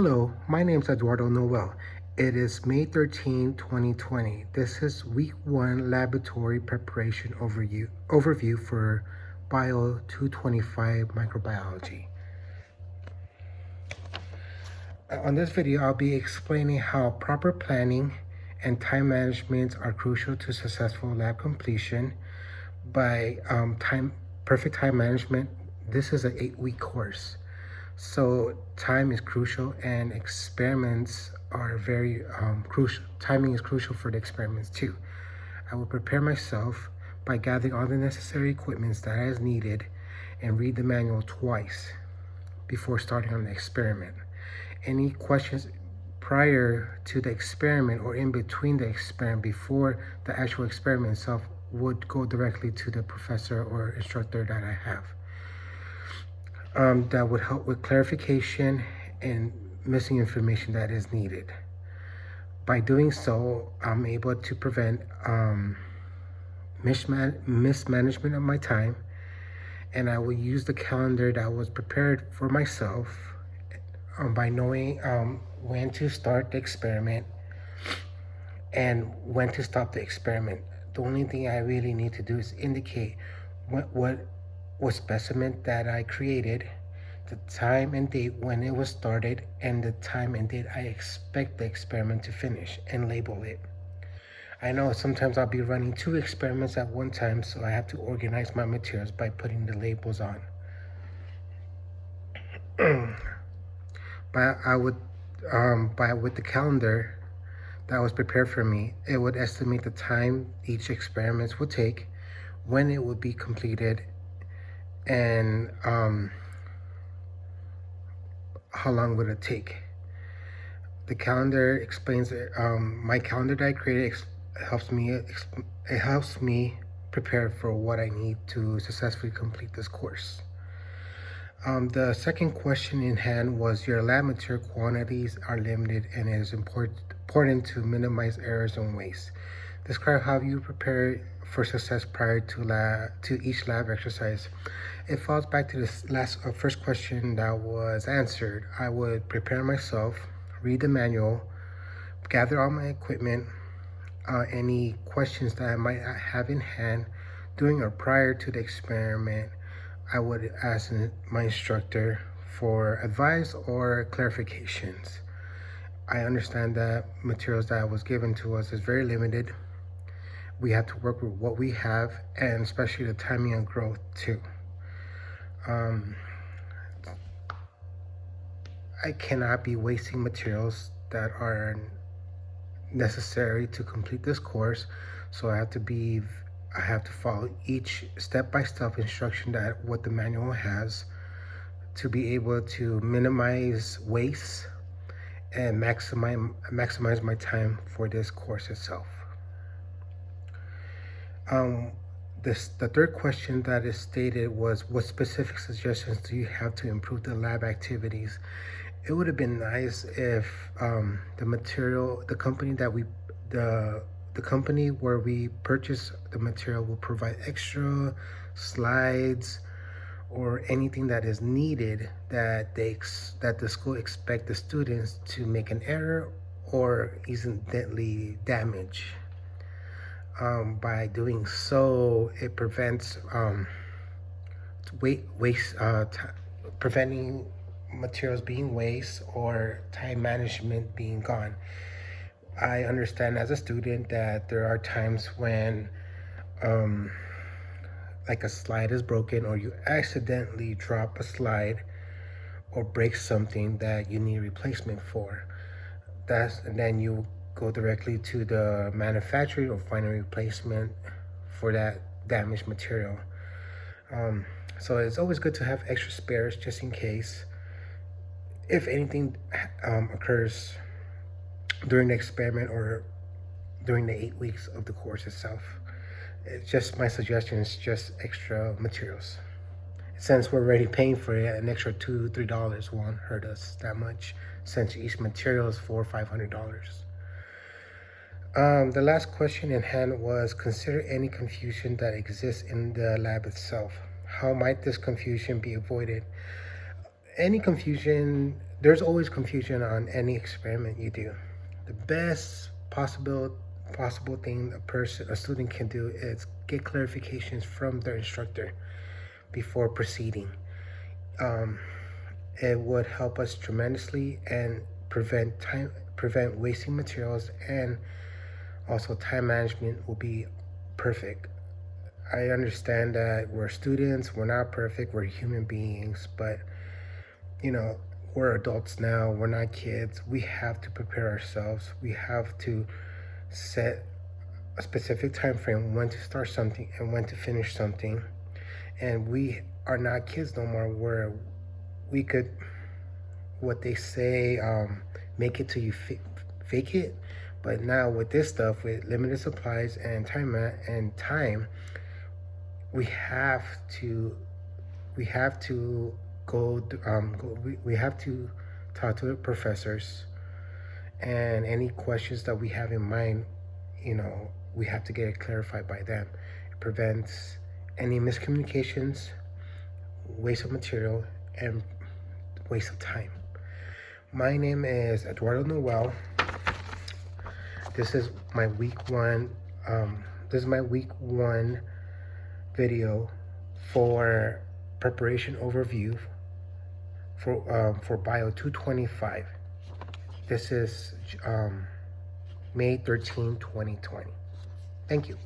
Hello, my name is Eduardo Noel. It is May 13, 2020. This is week 1 laboratory preparation overview for Bio 225 Microbiology. On this video, I'll be explaining how proper planning and time management are crucial to successful lab completion. By perfect time management, this is an 8-week course. So time is crucial, and experiments are very crucial. Timing is crucial for the experiments too. I will prepare myself by gathering all the necessary equipment that is needed and read the manual twice before starting on the experiment. Any questions prior to the experiment or in between the experiment before the actual experiment itself would go directly to the professor or instructor that I have. That would help with clarification and missing information that is needed. By doing so, I'm able to prevent mismanagement of my time, and I will use the calendar that was prepared for myself by knowing when to start the experiment and when to stop the experiment. The only thing I really need to do is indicate what specimen that I created, the time and date when it was started, and the time and date I expect the experiment to finish, and label it. I know sometimes I'll be running 2 experiments at one time, so I have to organize my materials by putting the labels on. With the calendar that was prepared for me, it would estimate the time each experiment would take, when it would be completed, and how long would it take. The calendar explains my calendar that I created helps me prepare for what I need to successfully complete this course. The second question in hand was, your lab material quantities are limited and it is important to minimize errors and waste. Describe how you prepare for success prior to each lab exercise. It falls back to this first question that was answered. I would prepare myself, read the manual, gather all my equipment, any questions that I might have in hand during or prior to the experiment. I would ask my instructor for advice or clarifications. I understand that materials that was given to us is very limited. We have to work with what we have, and especially the timing and growth too. I cannot be wasting materials that are necessary to complete this course, so I have to follow each step-by-step instruction that what the manual has to be able to minimize waste and maximize my time for this course itself. The third question that is stated was, what specific suggestions do you have to improve the lab activities? It would have been nice if the company where we purchase the material will provide extra slides or anything that is needed that the school expect the students to make an error or accidentally damage. By doing so, it prevents preventing materials being waste or time management being gone. I understand as a student that there are times when like a slide is broken, or you accidentally drop a slide or break something that you need replacement for. And then you go directly to the manufacturer or find a replacement for that damaged material. So it's always good to have extra spares just in case if anything occurs during the experiment or during the 8 weeks of the course itself. It's just my suggestion is just extra materials. Since we're already paying for it, an extra $2-3 won't hurt us that much, since each material is $400 or $500. The last question in hand was, consider any confusion that exists in the lab itself. How might this confusion be avoided? any confusion, there's always confusion on any experiment you do. The best possible thing a student can do is get clarifications from their instructor before proceeding. Um, it would help us tremendously and prevent wasting materials, and also time management will be perfect. I understand that we're students, we're not perfect, we're human beings, but we're adults now, we're not kids. We have to prepare ourselves. We have to set a specific time frame when to start something and when to finish something. And we are not kids no more, where we could, what they say, make it till you fake it. But now with this stuff, with limited supplies and time, we have to we have to talk to the professors, and any questions that we have in mind, we have to get it clarified by them. It prevents any miscommunications, waste of material, and waste of time. My name is Eduardo Noel. This is my week one. This is my week one video for preparation overview for Bio 225. This is May 13, 2020. Thank you.